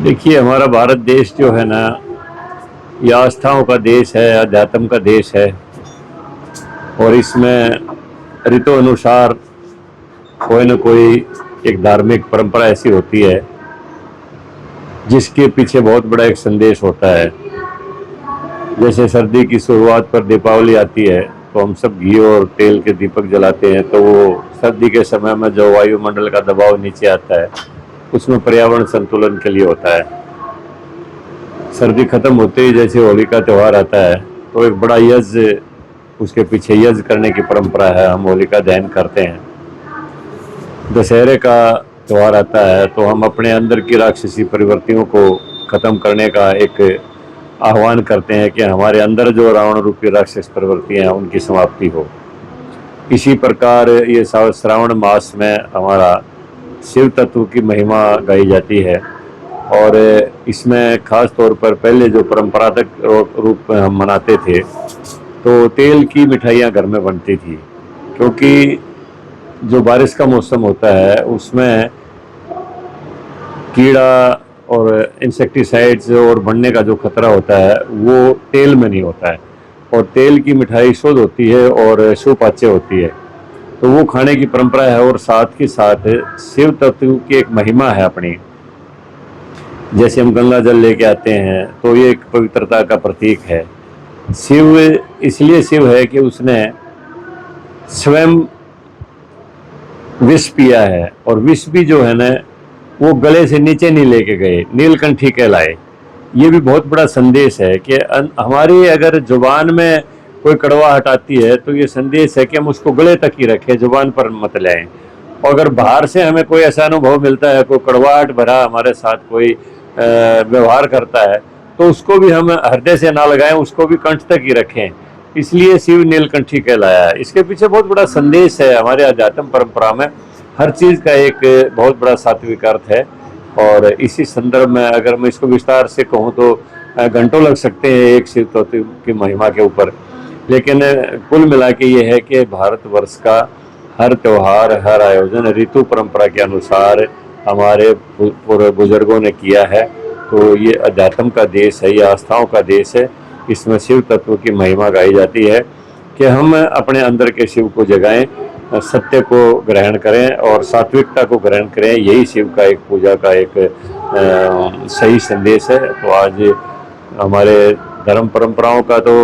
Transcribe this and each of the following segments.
देखिए, हमारा भारत देश जो है ना, ये आस्थाओं का देश है, अध्यात्म का देश है। और इसमें ऋतु अनुसार कोई न कोई एक धार्मिक परंपरा ऐसी होती है जिसके पीछे बहुत बड़ा एक संदेश होता है। जैसे सर्दी की शुरुआत पर दीपावली आती है तो हम सब घी और तेल के दीपक जलाते हैं, तो वो सर्दी के समय में जो वायुमंडल का दबाव नीचे आता है उसमें पर्यावरण संतुलन के लिए होता है। सर्दी खत्म होते ही जैसे होली का त्यौहार आता है तो एक बड़ा यज्ञ, उसके पीछे यज्ञ करने की परंपरा है, हम होलिका दहन करते हैं। दशहरे का त्यौहार आता है तो हम अपने अंदर की राक्षसी प्रवृत्तियों को खत्म करने का एक आह्वान करते हैं कि हमारे अंदर जो रावण रूपी राक्षस प्रवृत्तियां हैं उनकी समाप्ति हो। इसी प्रकार ये श्रावण मास में हमारा शिव तत्व की महिमा गाई जाती है। और इसमें खास तौर पर पहले जो परंपरागत रूप में हम मनाते थे तो तेल की मिठाइयाँ घर में बनती थी, क्योंकि जो बारिश का मौसम होता है उसमें कीड़ा और इंसेक्टिसाइड्स और बढ़ने का जो खतरा होता है वो तेल में नहीं होता है। और तेल की मिठाई शुद्ध होती है और सुपाच्य होती है, तो वो खाने की परंपरा है। और साथ ही साथ शिव तत्व की एक महिमा है अपनी। जैसे हम गंगा जल लेके आते हैं तो ये एक पवित्रता का प्रतीक है। शिव इसलिए शिव है कि उसने स्वयं विष पिया है, और विष भी जो है ना वो गले से नीचे नहीं लेके गए, नीलकंठी कहलाए। ये भी बहुत बड़ा संदेश है कि हमारी अगर जुबान में कोई कड़वाहट आती है तो ये संदेश है कि हम उसको गले तक ही रखें, जुबान पर मत लाएं। और अगर बाहर से हमें कोई ऐसा अनुभव मिलता है, कोई कड़वाहट भरा हमारे साथ कोई व्यवहार करता है, तो उसको भी हम हृदय से ना लगाएं, उसको भी कंठ तक ही रखें। इसलिए शिव नीलकंठी कहलाया है। इसके पीछे बहुत बड़ा संदेश है। हमारे अध्यात्म परंपरा में हर चीज़ का एक बहुत बड़ा सात्विक अर्थ है। और इसी संदर्भ में अगर मैं इसको विस्तार से कहूँ तो घंटों लग सकते हैं एक शिव तत्व की महिमा के ऊपर। लेकिन कुल मिला के ये है कि भारतवर्ष का हर त्यौहार, हर आयोजन ऋतु परंपरा के अनुसार हमारे पूर्व बुजुर्गों ने किया है। तो ये अध्यात्म का देश है, ये आस्थाओं का देश है। इसमें शिव तत्व की महिमा गाई जाती है कि हम अपने अंदर के शिव को जगाएं, सत्य को ग्रहण करें और सात्विकता को ग्रहण करें। यही शिव का एक पूजा का एक सही संदेश है। तो आज हमारे धर्म परंपराओं का तो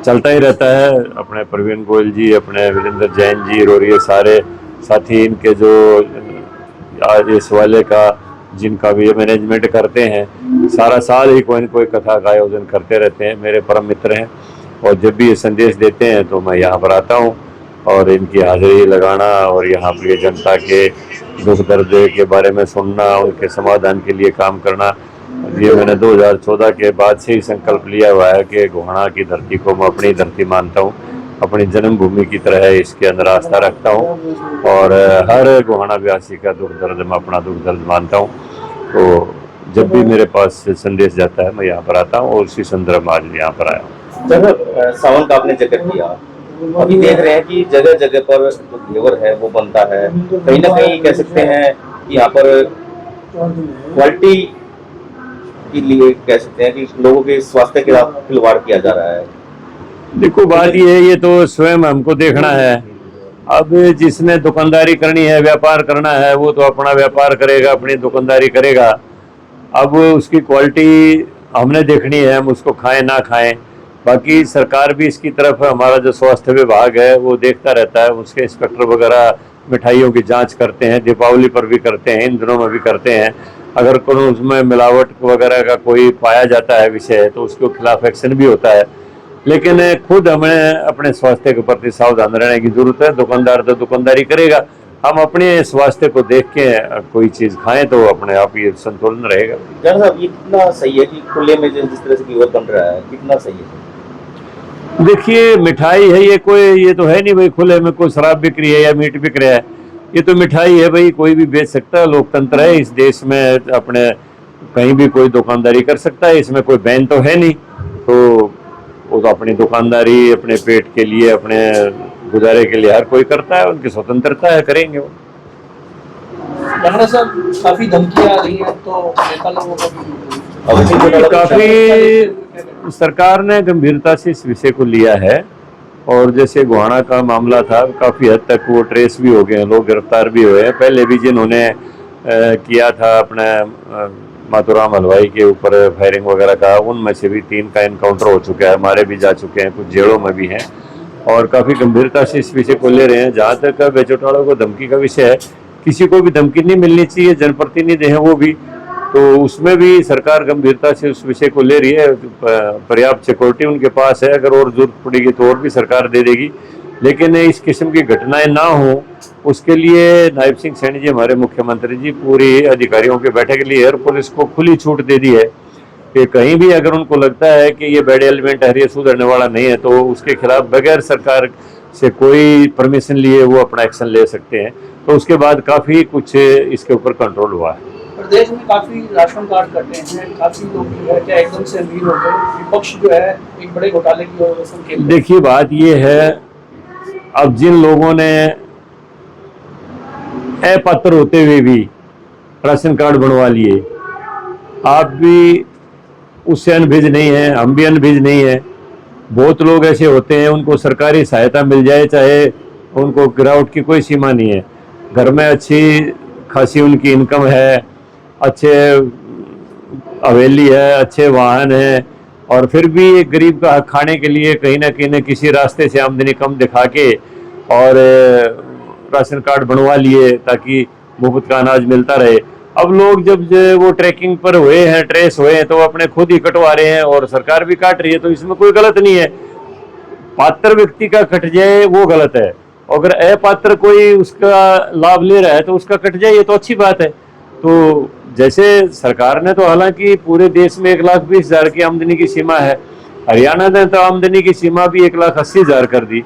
चलता ही रहता है। अपने प्रवीण गोयल जी, अपने वीरेंद्र जैन जी और ये सारे साथी, इनके जो आज इस वाले का जिनका भी ये मैनेजमेंट करते हैं, सारा साल ही कोई न कोई कथा का आयोजन करते रहते हैं, मेरे परम मित्र हैं। और जब भी ये संदेश देते हैं तो मैं यहाँ पर आता हूँ और इनकी हाजिरी लगाना और यहाँ पर जनता के दुख दर्द के बारे में सुनना, उनके समाधान के लिए काम करना, ये मैंने 2014 के बाद से ही संकल्प लिया हुआ है कि गोहाना की धरती को मैं अपनी धरती मानता हूँ, अपनी जन्मभूमि की तरह इसके अंदर आस्था रखता हूँ। और हर गोहाना व्यासी का दुख दर्द मैं अपना दुख दर्द मानता हूँ। तो जब भी मेरे पास संदेश जाता है मैं यहाँ पर आता हूँ और उसी संदर्भ में आज यहाँ पर आया हूँ। जब सावन का आपने जिक्र किया, अभी देख रहे हैं कि जगह जगह पर जो घेवर है वो बनता है, कहीं ना कहीं कह सकते हैं कि यहाँ पर क्वालिटी के लिए कह सकते हैं कि लोगों के स्वास्थ्य के साथ खिलवाड़ किया जा रहा है। देखो बात ये है, ये तो स्वयं हमको देखना है। अब जिसने दुकानदारी करनी है, व्यापार करना है, वो तो अपना व्यापार करेगा, अपनी दुकानदारी करेगा। अब उसकी क्वालिटी हमने देखनी है, हम उसको खाएं ना खाएं। बाकी सरकार भी इसकी तरफ, हमारा जो स्वास्थ्य विभाग है वो देखता रहता है, उसके इंस्पेक्टर वगैरह मिठाइयों की जांच करते हैं, दीपावली पर भी करते हैं, इन दिनों में भी करते हैं। अगर कोई उसमें मिलावट वगैरह का कोई पाया जाता है विषय तो उसके खिलाफ एक्शन भी होता है। लेकिन खुद हमें अपने स्वास्थ्य के प्रति सावधान रहने की जरूरत है। दुकानदार तो दुकानदारी करेगा, हम अपने स्वास्थ्य को देख के कोई चीज़ खाएं तो अपने आप ये संतुलन रहेगा। जान साहब, ये कितना सही है कि खुले में जिस तरह से घेवर बन रहा है, कितना सही है? देखिए मिठाई है ये, कोई ये तो है नहीं भाई खुले में कोई शराब बिक रही है या मीट बिक रहा है। ये तो मिठाई है भाई, कोई भी बेच सकता है, लोकतंत्र है इस देश में। अपने कहीं भी कोई दुकानदारी कर सकता है, इसमें कोई बैन तो है नहीं। तो वो तो अपनी दुकानदारी अपने पेट के लिए, अपने गुजारे के लिए हर कोई करता है, उनकी स्वतंत्रता है, करेंगे वो। लंगड़ा साहब काफी धमकियां आ रही हैं, तो नेता लोगों को काफी सरकार ने गंभीरता से इस विषय को लिया है, और जैसे गोहाना का मामला था, काफी हद तक वो ट्रेस भी हो गए हैं, लोग गिरफ्तार भी हुए हैं। पहले भी जिन्होंने किया था अपने माथुराम हलवाई के ऊपर फायरिंग वगैरह का, उनमें से भी 3 का इनकाउंटर हो चुका है, हमारे भी जा चुके हैं, कुछ जेलों में भी हैं, और काफ़ी गंभीरता से इस विषय को ले रहे हैं। जहाँ तक बेचौटालों को धमकी का विषय है, किसी को भी धमकी नहीं मिलनी चाहिए, जनप्रतिनिधि हैं वो भी, तो उसमें भी सरकार गंभीरता से उस विषय को ले रही है। पर्याप्त सिक्योरिटी उनके पास है, अगर और जरूरत पड़ेगी तो और भी सरकार दे देगी, लेकिन इस किस्म की घटनाएं ना हो उसके लिए नायब सिंह सैनी जी, हमारे मुख्यमंत्री जी, पूरी अधिकारियों के बैठक के लिए एयर पुलिस को खुली छूट दे दी है कि कहीं भी अगर उनको लगता है कि ये बैड एलिमेंट है, ये सुधरने वाला नहीं है, तो उसके खिलाफ बगैर सरकार से कोई परमिशन लिए वो अपना एक्शन ले सकते हैं। तो उसके बाद काफ़ी कुछ इसके ऊपर कंट्रोल हुआ है। प्रदेश में काफी राशन कार्ड कटे हैं, काफी लोग जो है क्या एकदम से अमीर हो गए, विपक्ष जो है एक बड़े घोटाले की ओर संकेत। देखिए बात ये है, अब जिन लोगों ने अपात्र होते हुए भी राशन कार्ड बनवा लिए, आप भी उससे अनभिज नहीं है, हम भी अनभिज नहीं है। बहुत लोग ऐसे होते हैं, उनको सरकारी सहायता मिल जाए, चाहे उनको गिरावट की कोई सीमा नहीं है, घर में अच्छी खासी उनकी इनकम है, अच्छे हवेली है, अच्छे वाहन है, और फिर भी एक गरीब का हक खाने के लिए कहीं ना कहीं किसी रास्ते से आमदनी कम दिखा के और राशन कार्ड बनवा लिए ताकि मुफ्त का अनाज मिलता रहे। अब लोग जब वो ट्रैकिंग पर हुए हैं, ट्रेस हुए हैं, तो अपने खुद ही कटवा रहे हैं और सरकार भी काट रही है, तो इसमें कोई गलत नहीं है। पात्र व्यक्ति का कट जाए वो गलत है, अगर अपात्र कोई उसका लाभ ले रहा है तो उसका कट जाए, ये तो अच्छी बात है। तो जैसे सरकार ने तो हालांकि पूरे देश में 1,20,000 की आमदनी की सीमा है, हरियाणा ने तो आमदनी की सीमा भी 1,80,000 कर दी।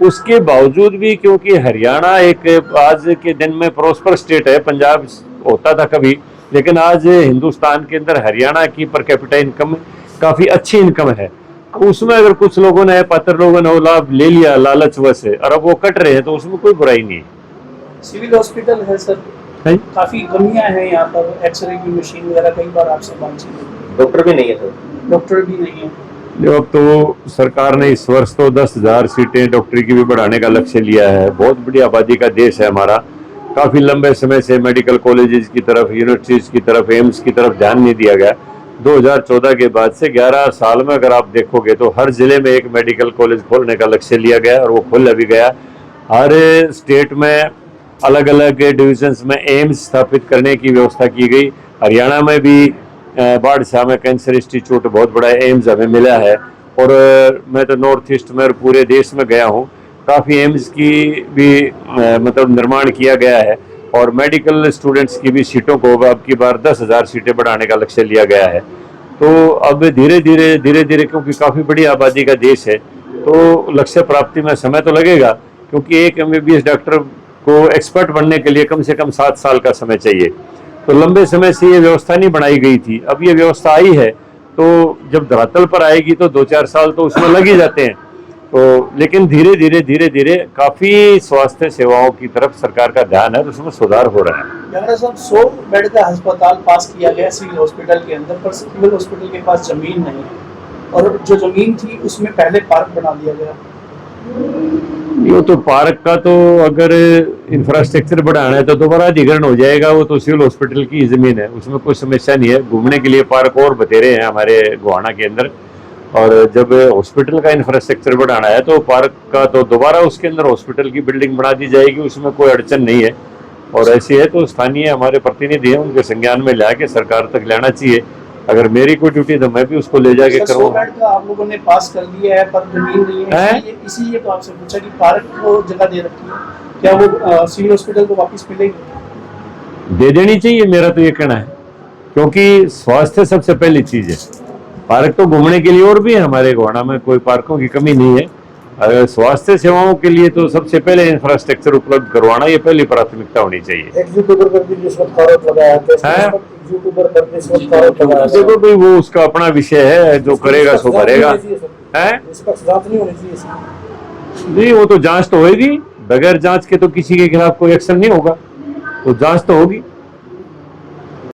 उसके बावजूद भी, क्योंकि हरियाणा एक आज के दिन में प्रोस्पर स्टेट है, पंजाब होता था कभी, लेकिन आज हिंदुस्तान के अंदर हरियाणा की पर कैपिटा इनकम काफ़ी अच्छी इनकम है। उसमें अगर कुछ लोगों ने, पात्र लोगों ने वो लाभ ले लिया लालचवश से, और अब वो कट रहे हैं, तो उसमें कोई बुराई नहीं है। सिविल हॉस्पिटल है सर, काफी कमियां हैं यहाँ पर, एक्सरे की मशीन वगैरह, कई बार आपसे बातचीत, डॉक्टर भी नहीं है सर, डॉक्टर भी नहीं है। अब तो सरकार ने इस वर्ष तो 10,000 सीटें डॉक्टरी की भी बढ़ाने का लक्ष्य लिया है। बहुत बड़ी आबादी का देश है हमारा, काफ़ी लंबे समय से मेडिकल कॉलेजेस की तरफ, यूनिवर्सिटीज़ की तरफ, एम्स की तरफ ध्यान नहीं दिया गया। 2014 के बाद से 11 साल में अगर आप देखोगे तो हर जिले में एक मेडिकल कॉलेज खोलने का लक्ष्य लिया गया और वो खोला भी गया। हर स्टेट में अलग अलग डिविजन्स में एम्स स्थापित करने की व्यवस्था की गई। हरियाणा में भी बाढ़ में कैंसर इंस्टीट्यूट बहुत बड़ा एम्स हमें मिला है, और मैं तो नॉर्थ ईस्ट में और पूरे देश में गया हूँ, काफ़ी एम्स की भी मतलब निर्माण किया गया है, और मेडिकल स्टूडेंट्स की भी सीटों को अब की बार 10,000 सीटें बढ़ाने का लक्ष्य लिया गया है। तो अब धीरे धीरे क्योंकि काफ़ी बड़ी आबादी का देश है, तो लक्ष्य प्राप्ति में समय तो लगेगा, क्योंकि एक MBBS डॉक्टर को एक्सपर्ट बनने के लिए कम से कम 7 साल का समय चाहिए। तो लंबे समय से ये व्यवस्था नहीं बनाई गई थी, अब ये व्यवस्था आई है, तो जब धरातल पर आएगी तो 2-4 साल तो उसमें लग ही जाते हैं। तो लेकिन धीरे धीरे काफ़ी स्वास्थ्य सेवाओं की तरफ सरकार का ध्यान है, तो उसमें सुधार हो रहा है। जंगड़ा साहब, 100 बेड का अस्पताल पास किया गया सिविल हॉस्पिटल के अंदर, पर सिविल हॉस्पिटल के पास जमीन नहीं है, और जो जमीन थी उसमें पहले पार्क बना दिया गया। ये तो पार्क का तो अगर इंफ्रास्ट्रक्चर बढ़ाना है तो दोबारा अधिग्रहण हो जाएगा, वो तो सिविल हॉस्पिटल की जमीन है, उसमें कोई समस्या नहीं है। घूमने के लिए पार्क और बतेरे हैं हमारे गोहाना के अंदर, और जब हॉस्पिटल का इंफ्रास्ट्रक्चर बढ़ाना है तो पार्क का तो दोबारा उसके अंदर हॉस्पिटल की बिल्डिंग बना दी जाएगी, उसमें कोई अड़चन नहीं है। और ऐसी है तो स्थानीय हमारे प्रतिनिधि हैं, उनके संज्ञान में ला के सरकार तक लाना चाहिए। अगर मेरी कोई ड्यूटी तो मैं भी उसको ले जाके करूँ। आप लोगों ने पास कर दिया है पर जमीन नहीं है, इसीलिए तो आपसे पूछा कि पार्क को जगह दे रखी है, क्या वो सिविल हॉस्पिटल को वापस मिलेगी? दे देनी चाहिए, मेरा तो ये कहना है, क्योंकि स्वास्थ्य सबसे पहली चीज है। पार्क तो घूमने के लिए और भी है, हमारे गोहाना में कोई पार्कों की कमी नहीं है। अगर स्वास्थ्य सेवाओं के लिए तो सबसे पहले इंफ्रास्ट्रक्चर उपलब्ध करवाना ये पहली प्राथमिकता होनी चाहिए। एक यूट्यूबर पर भी रिश्वत का आरोप लगाया है? यूट्यूबर पर रिश्वत का आरोप लगाया। देखो भाई वो उसका अपना विषय है, जो करेगा सो करेगा। है निष्पक्ष जांच नहीं होनी चाहिए इसकी। नहीं, वो तो जांच तो होगी, बगैर जांच के तो किसी के खिलाफ कोई एक्शन नहीं होगा, तो जांच तो होगी।